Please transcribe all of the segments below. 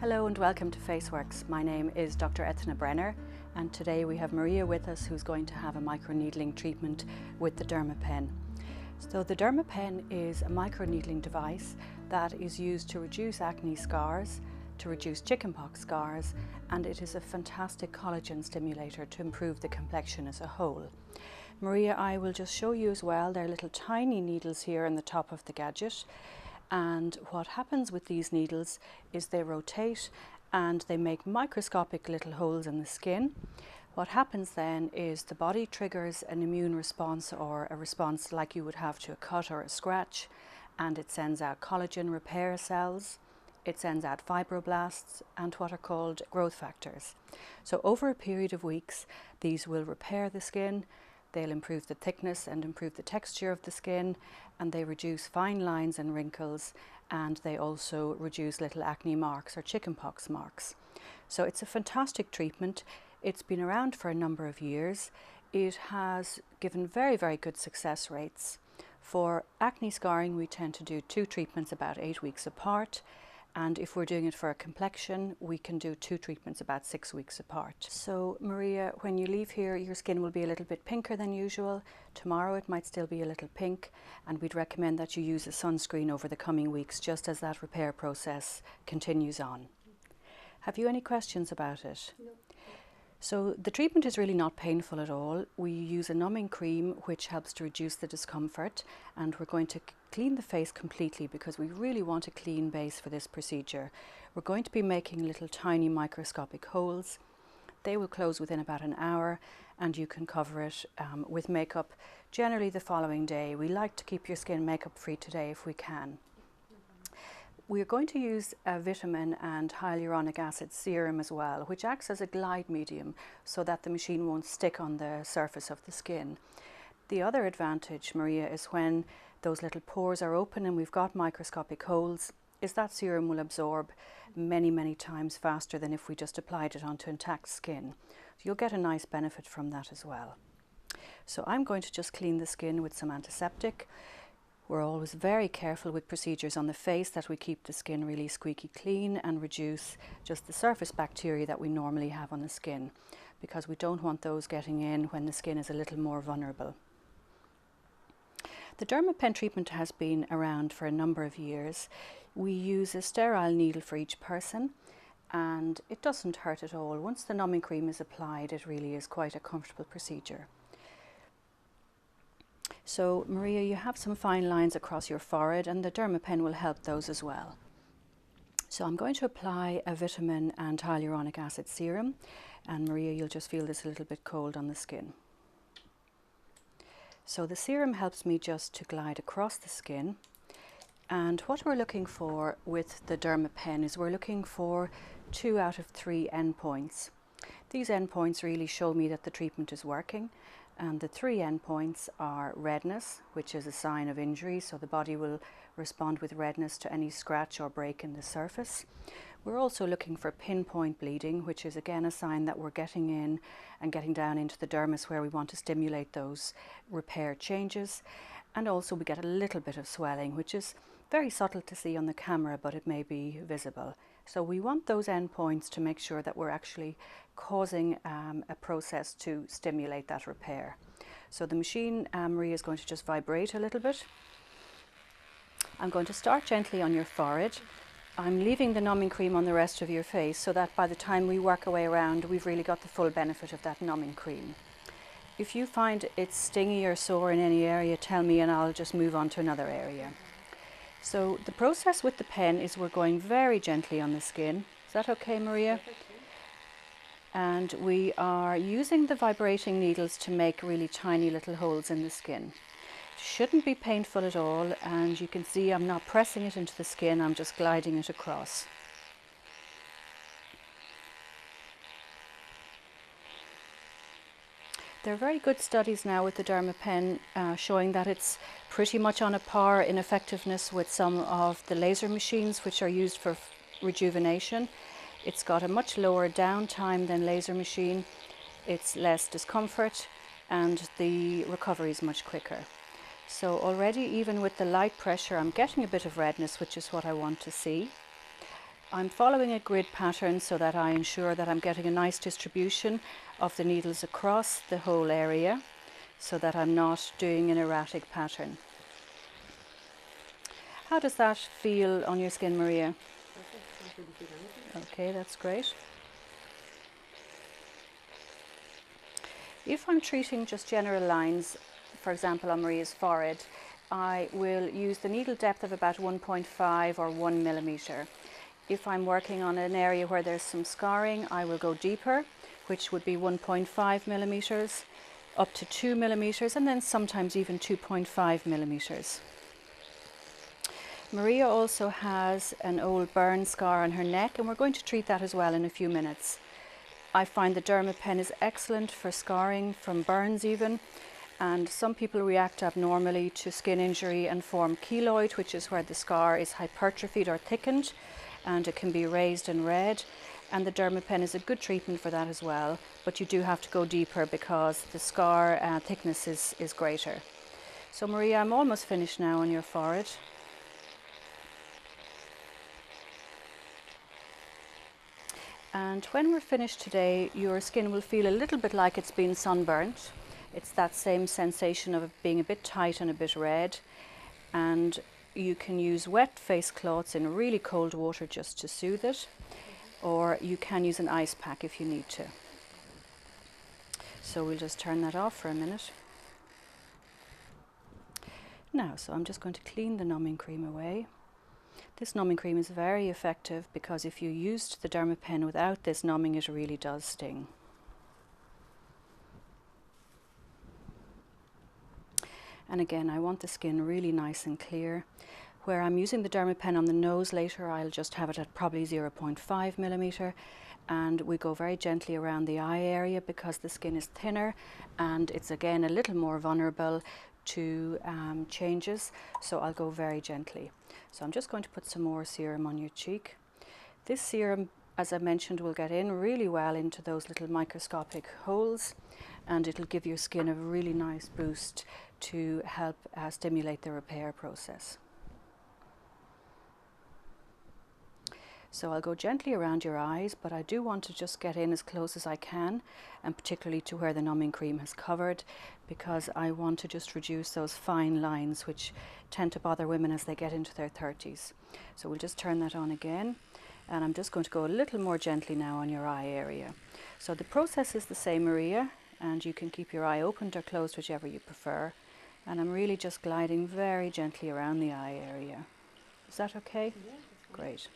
Hello and welcome to FaceWorks. My name is Dr. Ethna Brenner, and today we have Maria with us, who's going to have a microneedling treatment with the Dermapen. So the Dermapen is a microneedling device that is used to reduce acne scars, to reduce chickenpox scars, and it is a fantastic collagen stimulator to improve the complexion as a whole. Maria, I will just show you as well, there are little tiny needles here on the top of the gadget. And what happens with these needles is they rotate and they make microscopic little holes in the skin. What happens then is the body triggers an immune response, or a response like you would have to a cut or a scratch, and it sends out collagen repair cells, it sends out fibroblasts and what are called growth factors. So over a period of weeks, these will repair the skin. They'll improve the thickness and improve the texture of the skin, and they reduce fine lines and wrinkles, and they also reduce little acne marks or chickenpox marks. So it's a fantastic treatment. It's been around for a number of years. It has given very, very good success rates. For acne scarring, we tend to do 2 treatments about 8 weeks apart. And if we're doing it for a complexion, we can do 2 treatments about 6 weeks apart. So Maria, when you leave here, your skin will be a little bit pinker than usual. Tomorrow it might still be a little pink, and we'd recommend that you use a sunscreen over the coming weeks just as that repair process continues on. Have you any questions about it? No. So the treatment is really not painful at all. We use a numbing cream which helps to reduce the discomfort, and we're going to clean the face completely because we really want a clean base for this procedure. We're going to be making little tiny microscopic holes. They will close within about an hour, and you can cover it with makeup generally the following day. We like to keep your skin makeup free today if we can. We're going to use a vitamin and hyaluronic acid serum as well, which acts as a glide medium so that the machine won't stick on the surface of the skin. The other advantage, Maria, is when those little pores are open and we've got microscopic holes, is that serum will absorb many, many times faster than if we just applied it onto intact skin. So you'll get a nice benefit from that as well. So I'm going to just clean the skin with some antiseptic. We're always very careful with procedures on the face that we keep the skin really squeaky clean and reduce just the surface bacteria that we normally have on the skin, because we don't want those getting in when the skin is a little more vulnerable. The Dermapen treatment has been around for a number of years. We use a sterile needle for each person, and it doesn't hurt at all. Once the numbing cream is applied, it really is quite a comfortable procedure. So Maria, you have some fine lines across your forehead, and the Dermapen will help those as well. So I'm going to apply a vitamin and hyaluronic acid serum, and Maria, you'll just feel this a little bit cold on the skin. So the serum helps me just to glide across the skin, and what we're looking for with the Dermapen is we're looking for 2 out of 3 endpoints. These endpoints really show me that the treatment is working. And the 3 endpoints are redness, which is a sign of injury, so the body will respond with redness to any scratch or break in the surface. We're also looking for pinpoint bleeding, which is again a sign that we're getting in and getting down into the dermis where we want to stimulate those repair changes. And also we get a little bit of swelling, which is very subtle to see on the camera, but it may be visible. So we want those endpoints to make sure that we're actually causing a process to stimulate that repair. So the machine, Maria, is going to just vibrate a little bit. I'm going to start gently on your forehead. I'm leaving the numbing cream on the rest of your face so that by the time we work our way around, we've really got the full benefit of that numbing cream. If you find it's stingy or sore in any area, tell me and I'll just move on to another area. So the process with the pen is we're going very gently on the skin. Is that okay, Maria? And we are using the vibrating needles to make really tiny little holes in the skin. It shouldn't be painful at all, and you can see I'm not pressing it into the skin, I'm just gliding it across. There are very good studies now with the Dermapen showing that it's pretty much on a par in effectiveness with some of the laser machines which are used for rejuvenation. It's got a much lower downtime than laser machine, it's less discomfort, and the recovery is much quicker. So already, even with the light pressure, I'm getting a bit of redness, which is what I want to see. I'm following a grid pattern so that I ensure that I'm getting a nice distribution of the needles across the whole area, so that I'm not doing an erratic pattern. How does that feel on your skin, Maria? Okay, that's great. If I'm treating just general lines, for example on Maria's forehead, I will use the needle depth of about 1.5 or 1 millimetre. If I'm working on an area where there's some scarring, I will go deeper, which would be 1.5 millimetres, up to 2 millimetres, and then sometimes even 2.5 millimetres. Maria also has an old burn scar on her neck, and we're going to treat that as well in a few minutes. I find the Dermapen is excellent for scarring from burns even, and some people react abnormally to skin injury and form keloid, which is where the scar is hypertrophied or thickened, and it can be raised and red, and the Dermapen is a good treatment for that as well, but you do have to go deeper because the scar thickness is greater. So Maria, I'm almost finished now on your forehead. And when we're finished today, your skin will feel a little bit like it's been sunburnt. It's that same sensation of it being a bit tight and a bit red. And you can use wet face cloths in really cold water just to soothe it, or you can use an ice pack if you need to. So we'll just turn that off for a minute. Now, so I'm just going to clean the numbing cream away. This numbing cream is very effective because if you used the Dermapen without this numbing, it really does sting. And again, I want the skin really nice and clear. Where I'm using the Dermapen on the nose later, I'll just have it at probably 0.5 millimetre, and we go very gently around the eye area because the skin is thinner and it's again a little more vulnerable to changes, so I'll go very gently. So I'm just going to put some more serum on your cheek. This serum, as I mentioned, will get in really well into those little microscopic holes, and it'll give your skin a really nice boost to help stimulate the repair process. So I'll go gently around your eyes, but I do want to just get in as close as I can, and particularly to where the numbing cream has covered, because I want to just reduce those fine lines which tend to bother women as they get into their 30s. So we'll just turn that on again, and I'm just going to go a little more gently now on your eye area. So the process is the same, Maria, and you can keep your eye opened or closed, whichever you prefer. And I'm really just gliding very gently around the eye area. Is that okay? Yeah, great.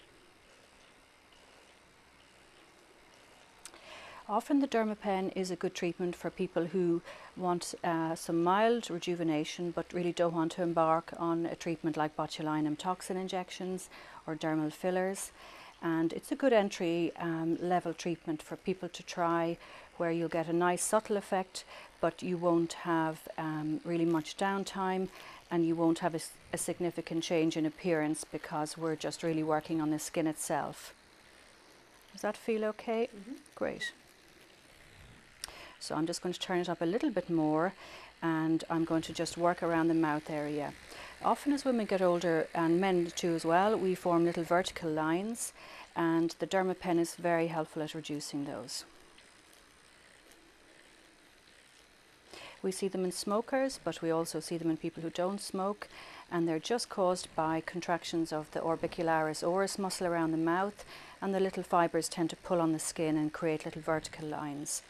Often the Dermapen is a good treatment for people who want some mild rejuvenation but really don't want to embark on a treatment like botulinum toxin injections or dermal fillers. And it's a good entry level treatment for people to try, where you'll get a nice subtle effect, but you won't have really much downtime, and you won't have a significant change in appearance because we're just really working on the skin itself. Does that feel okay? Mm-hmm. Great. So I'm just going to turn it up a little bit more, and I'm going to just work around the mouth area. Often as women get older, and men too as well, we form little vertical lines, and the Dermapen is very helpful at reducing those. We see them in smokers, but we also see them in people who don't smoke, and they're just caused by contractions of the orbicularis oris muscle around the mouth, and the little fibres tend to pull on the skin and create little vertical lines.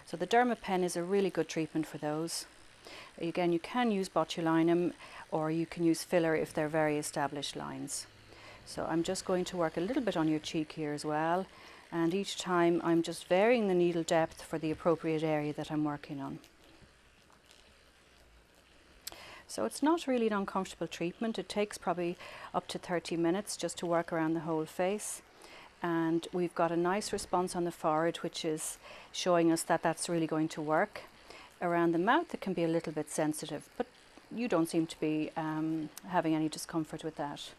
So the Dermapen is a really good treatment for those. Again, you can use botulinum, or you can use filler if they're very established lines. So I'm just going to work a little bit on your cheek here as well, and each time I'm just varying the needle depth for the appropriate area that I'm working on. So it's not really an uncomfortable treatment. It takes probably up to 30 minutes just to work around the whole face. And we've got a nice response on the forehead, which is showing us that that's really going to work. Around the mouth it can be a little bit sensitive, but you don't seem to be having any discomfort with that.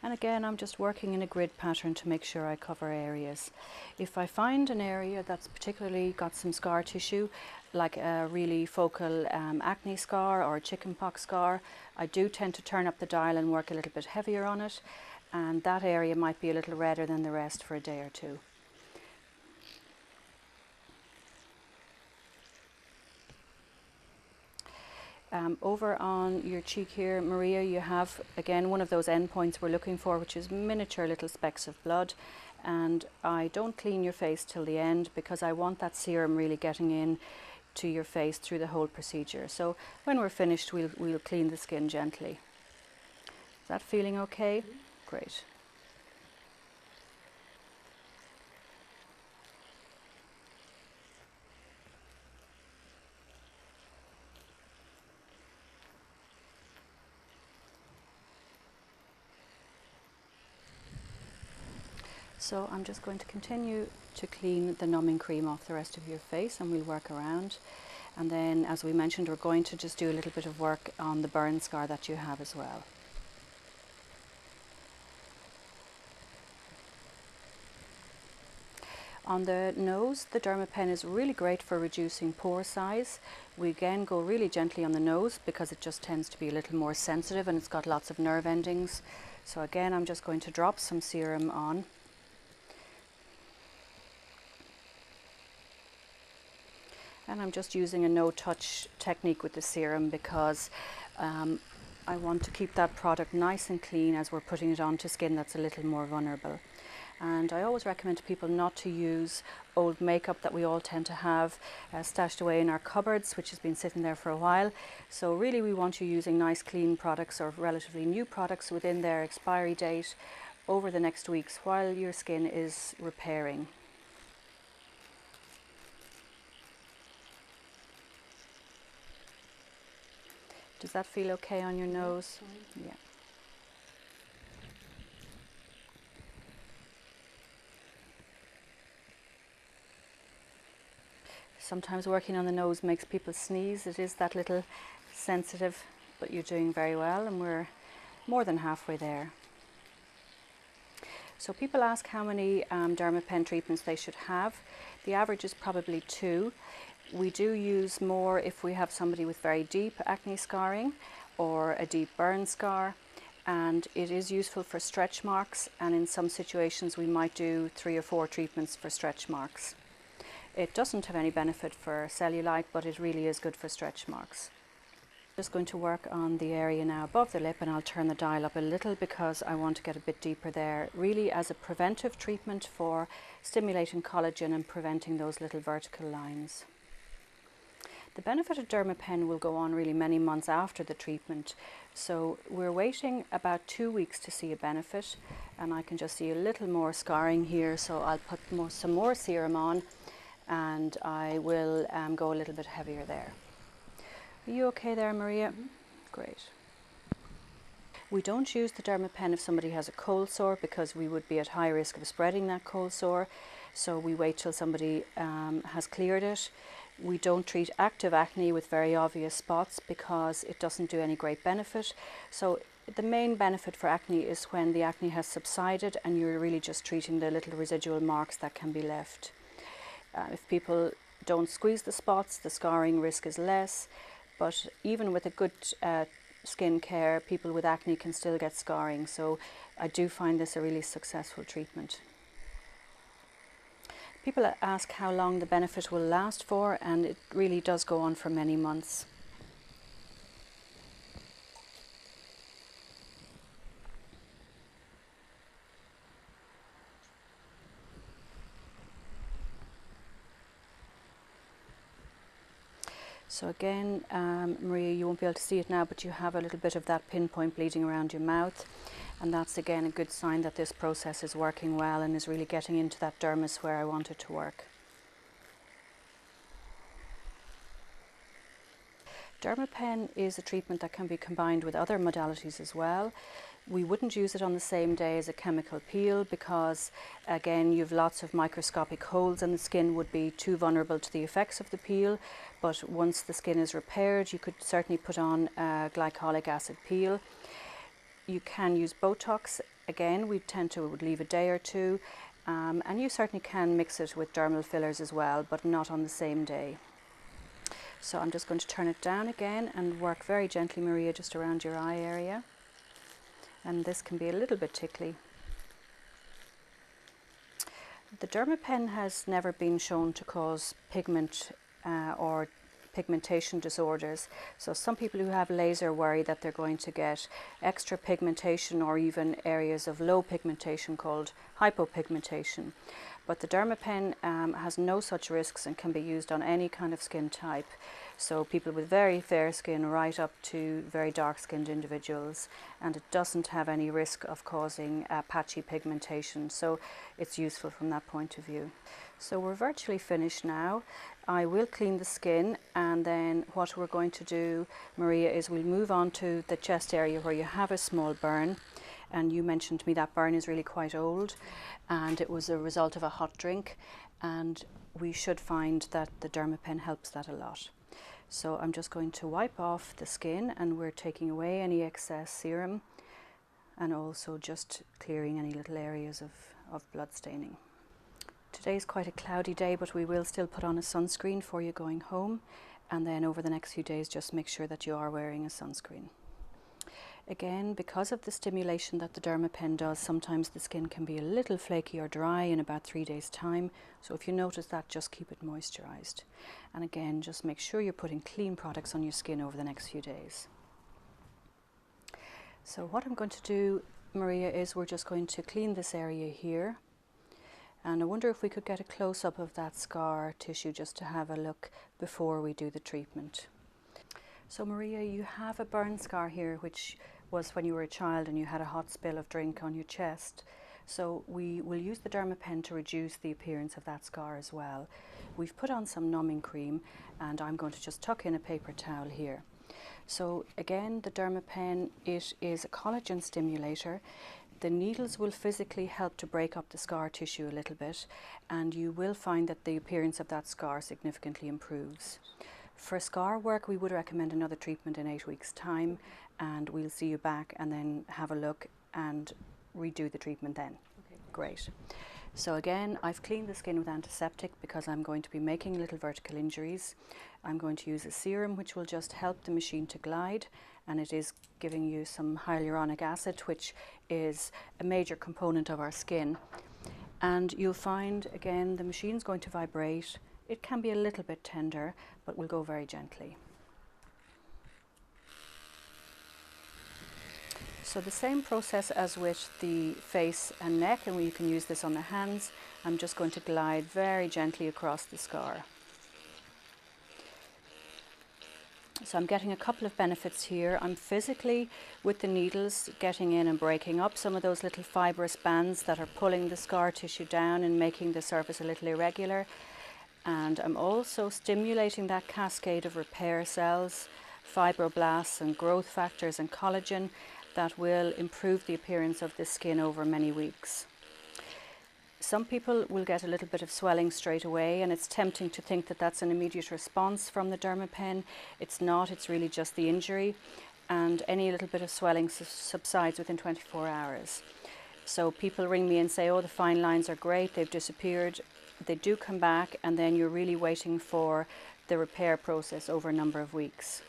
And again, I'm just working in a grid pattern to make sure I cover areas. If I find an area that's particularly got some scar tissue, like a really focal acne scar or a chickenpox scar, I do tend to turn up the dial and work a little bit heavier on it, and that area might be a little redder than the rest for a day or two. Over on your cheek here, Maria, you have again one of those endpoints we're looking for, which is miniature little specks of blood. And I don't clean your face till the end because I want that serum really getting in to your face through the whole procedure. So when we're finished, we'll clean the skin gently. Is that feeling okay? Great. So I'm just going to continue to clean the numbing cream off the rest of your face, and we'll work around. And then, as we mentioned, we're going to just do a little bit of work on the burn scar that you have as well. On the nose, the Dermapen is really great for reducing pore size. We again go really gently on the nose because it just tends to be a little more sensitive and it's got lots of nerve endings. So again, I'm just going to drop some serum on. And I'm just using a no-touch technique with the serum because I want to keep that product nice and clean as we're putting it onto skin that's a little more vulnerable. And I always recommend to people not to use old makeup that we all tend to have stashed away in our cupboards, which has been sitting there for a while. So really we want you using nice clean products or relatively new products within their expiry date over the next weeks while your skin is repairing. Does that feel okay on your nose? Yeah. Sometimes working on the nose makes people sneeze. It is that little sensitive, but you're doing very well and we're more than halfway there. So people ask how many Dermapen treatments they should have. The average is probably 2. We do use more if we have somebody with very deep acne scarring or a deep burn scar, and it is useful for stretch marks, and in some situations we might do 3 or 4 treatments for stretch marks. It doesn't have any benefit for cellulite, but it really is good for stretch marks. Just going to work on the area now above the lip, and I'll turn the dial up a little because I want to get a bit deeper there, really as a preventive treatment for stimulating collagen and preventing those little vertical lines. The benefit of Dermapen will go on really many months after the treatment. So we're waiting about 2 weeks to see a benefit, and I can just see a little more scarring here, so I'll put some more serum on and I will go a little bit heavier there. Are you okay there, Maria? Great. We don't use the Dermapen if somebody has a cold sore because we would be at high risk of spreading that cold sore, so we wait till somebody has cleared it. We don't treat active acne with very obvious spots because it doesn't do any great benefit. So the main benefit for acne is when the acne has subsided and you're really just treating the little residual marks that can be left. If people don't squeeze the spots, the scarring risk is less, but even with a good skin care, people with acne can still get scarring. So I do find this a really successful treatment. People ask how long the benefit will last for, and it really does go on for many months. So again, Maria, you won't be able to see it now, but you have a little bit of that pinpoint bleeding around your mouth. And that's again a good sign that this process is working well and is really getting into that dermis where I want it to work. Dermapen is a treatment that can be combined with other modalities as well. We wouldn't use it on the same day as a chemical peel because, again, you've lots of microscopic holes and the skin would be too vulnerable to the effects of the peel. But once the skin is repaired, you could certainly put on a glycolic acid peel. You can use Botox. Again, we tend to leave a day or two, and you certainly can mix it with dermal fillers as well, but not on the same day. So I'm just going to turn it down again and work very gently, Maria, just around your eye area. And this can be a little bit tickly. The Dermapen has never been shown to cause pigment or pigmentation disorders. So some people who have laser worry that they're going to get extra pigmentation or even areas of low pigmentation called hypopigmentation. But the Dermapen has no such risks and can be used on any kind of skin type. So people with very fair skin right up to very dark-skinned individuals, and it doesn't have any risk of causing patchy pigmentation, so it's useful from that point of view. So we're virtually finished now. I will clean the skin, and then what we're going to do, Maria, is we'll move on to the chest area where you have a small burn. And you mentioned to me that burn is really quite old, and it was a result of a hot drink, and we should find that the Dermapen helps that a lot. So I'm just going to wipe off the skin, and we're taking away any excess serum and also just clearing any little areas of blood staining. Today is quite a cloudy day, but we will still put on a sunscreen for you going home, and then over the next few days just make sure that you are wearing a sunscreen. Again, because of the stimulation that the Dermapen does, sometimes the skin can be a little flaky or dry in about 3 days' time. So if you notice that, just keep it moisturized. And again, just make sure you're putting clean products on your skin over the next few days. So what I'm going to do, Maria, is we're just going to clean this area here. And I wonder if we could get a close-up of that scar tissue just to have a look before we do the treatment. So Maria, you have a burn scar here, which was when you were a child and you had a hot spill of drink on your chest. So we will use the Dermapen to reduce the appearance of that scar as well. We've put on some numbing cream, and I'm going to just tuck in a paper towel here. So again, the Dermapen, it is a collagen stimulator. The needles will physically help to break up the scar tissue a little bit, and you will find that the appearance of that scar significantly improves. For scar work, we would recommend another treatment in 8 weeks' time, and we'll see you back and then have a look and redo the treatment then. Okay. Great. So again, I've cleaned the skin with antiseptic because I'm going to be making little vertical injuries. I'm going to use a serum which will just help the machine to glide, and it is giving you some hyaluronic acid, which is a major component of our skin. And you'll find, again, the machine's going to vibrate. It can be a little bit tender, but we'll go very gently. So the same process as with the face and neck, and you can use this on the hands. I'm just going to glide very gently across the scar. So I'm getting a couple of benefits here. I'm physically, with the needles, getting in and breaking up some of those little fibrous bands that are pulling the scar tissue down and making the surface a little irregular. And I'm also stimulating that cascade of repair cells, fibroblasts and growth factors and collagen that will improve the appearance of the skin over many weeks. Some people will get a little bit of swelling straight away, and it's tempting to think that that's an immediate response from the Dermapen. It's not, it's really just the injury, and any little bit of swelling subsides within 24 hours. So people ring me and say, oh, the fine lines are great, they've disappeared. They do come back, and then you're really waiting for the repair process over a number of weeks.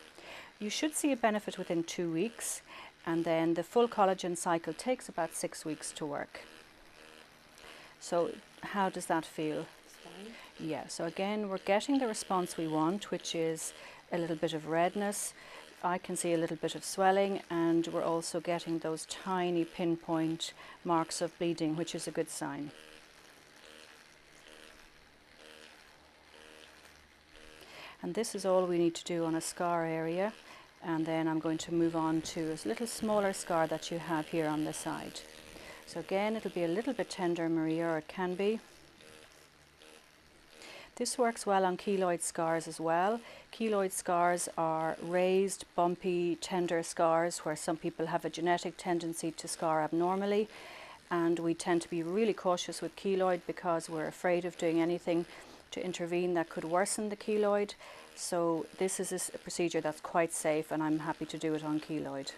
You should see a benefit within 2 weeks, and then the full collagen cycle takes about 6 weeks to work. So how does that feel? Yeah, so again, we're getting the response we want, which is a little bit of redness. I can see a little bit of swelling, and we're also getting those tiny pinpoint marks of bleeding, which is a good sign. And this is all we need to do on a scar area. And then I'm going to move on to a little smaller scar that you have here on the side. So again, it'll be a little bit tender, Maria, or it can be. This works well on keloid scars as well. Keloid scars are raised, bumpy, tender scars where some people have a genetic tendency to scar abnormally. And we tend to be really cautious with keloid because we're afraid of doing anything to intervene that could worsen the keloid. So this is a procedure that's quite safe, and I'm happy to do it on keloid.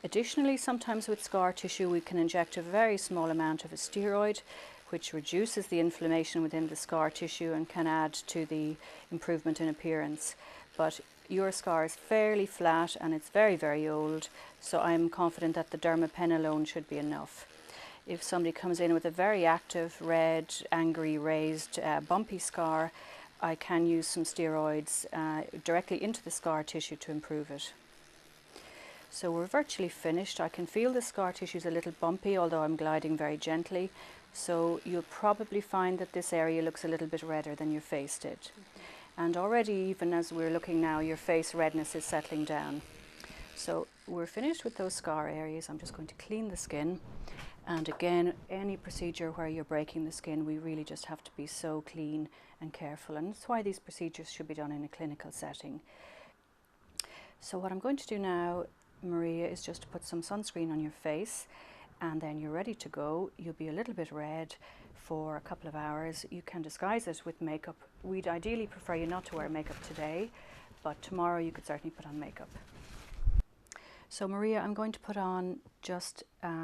Additionally, sometimes with scar tissue we can inject a very small amount of a steroid, which reduces the inflammation within the scar tissue and can add to the improvement in appearance. But your scar is fairly flat and it's very, very old, so I'm confident that the Dermapen alone should be enough. If somebody comes in with a very active, red, angry, raised, bumpy scar, I can use some steroids directly into the scar tissue to improve it. So we're virtually finished. I can feel the scar tissue is a little bumpy, although I'm gliding very gently. So you'll probably find that this area looks a little bit redder than your face did. And already, even as we're looking now, your face redness is settling down. So we're finished with those scar areas. I'm just going to clean the skin. And again, any procedure where you're breaking the skin, we really just have to be so clean and careful. And that's why these procedures should be done in a clinical setting. So what I'm going to do now, Maria, is just to put some sunscreen on your face, and then you're ready to go. You'll be a little bit red for a couple of hours. You can disguise it with makeup. We'd ideally prefer you not to wear makeup today, but tomorrow you could certainly put on makeup. So Maria, I'm going to put on just,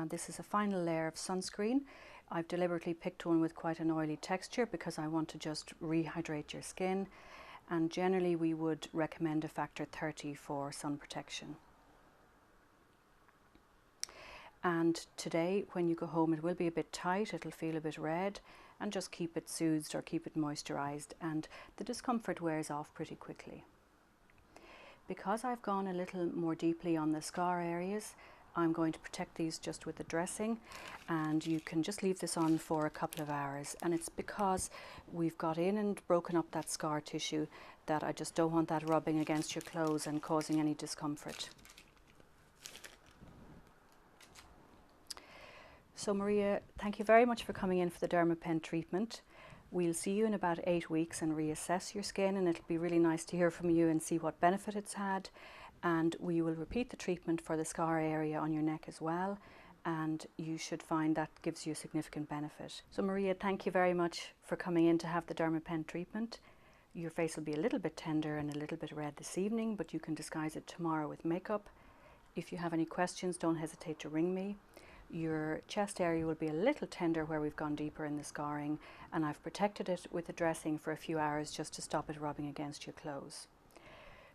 this is a final layer of sunscreen. I've deliberately picked one with quite an oily texture because I want to just rehydrate your skin, and generally we would recommend a factor 30 for sun protection. And today, when you go home, it will be a bit tight, it'll feel a bit red, and just keep it soothed or keep it moisturized, and the discomfort wears off pretty quickly. Because I've gone a little more deeply on the scar areas, I'm going to protect these just with the dressing, and you can just leave this on for a couple of hours. And it's because we've got in and broken up that scar tissue that I just don't want that rubbing against your clothes and causing any discomfort. So Maria, thank you very much for coming in for the Dermapen treatment. We'll see you in about 8 weeks and reassess your skin, and it'll be really nice to hear from you and see what benefit it's had. And we will repeat the treatment for the scar area on your neck as well, and you should find that gives you a significant benefit. So Maria, thank you very much for coming in to have the Dermapen treatment. Your face will be a little bit tender and a little bit red this evening, but you can disguise it tomorrow with makeup. If you have any questions, don't hesitate to ring me. Your chest area will be a little tender where we've gone deeper in the scarring, and I've protected it with the dressing for a few hours just to stop it rubbing against your clothes.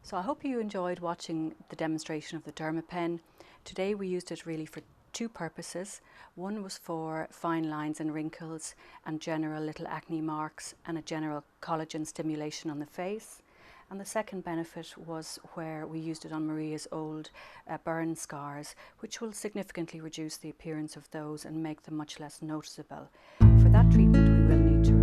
So I hope you enjoyed watching the demonstration of the Dermapen. Today we used it really for two purposes. One was for fine lines and wrinkles and general little acne marks and a general collagen stimulation on the face. And the second benefit was where we used it on Maria's old burn scars, which will significantly reduce the appearance of those and make them much less noticeable. For that treatment, we will need to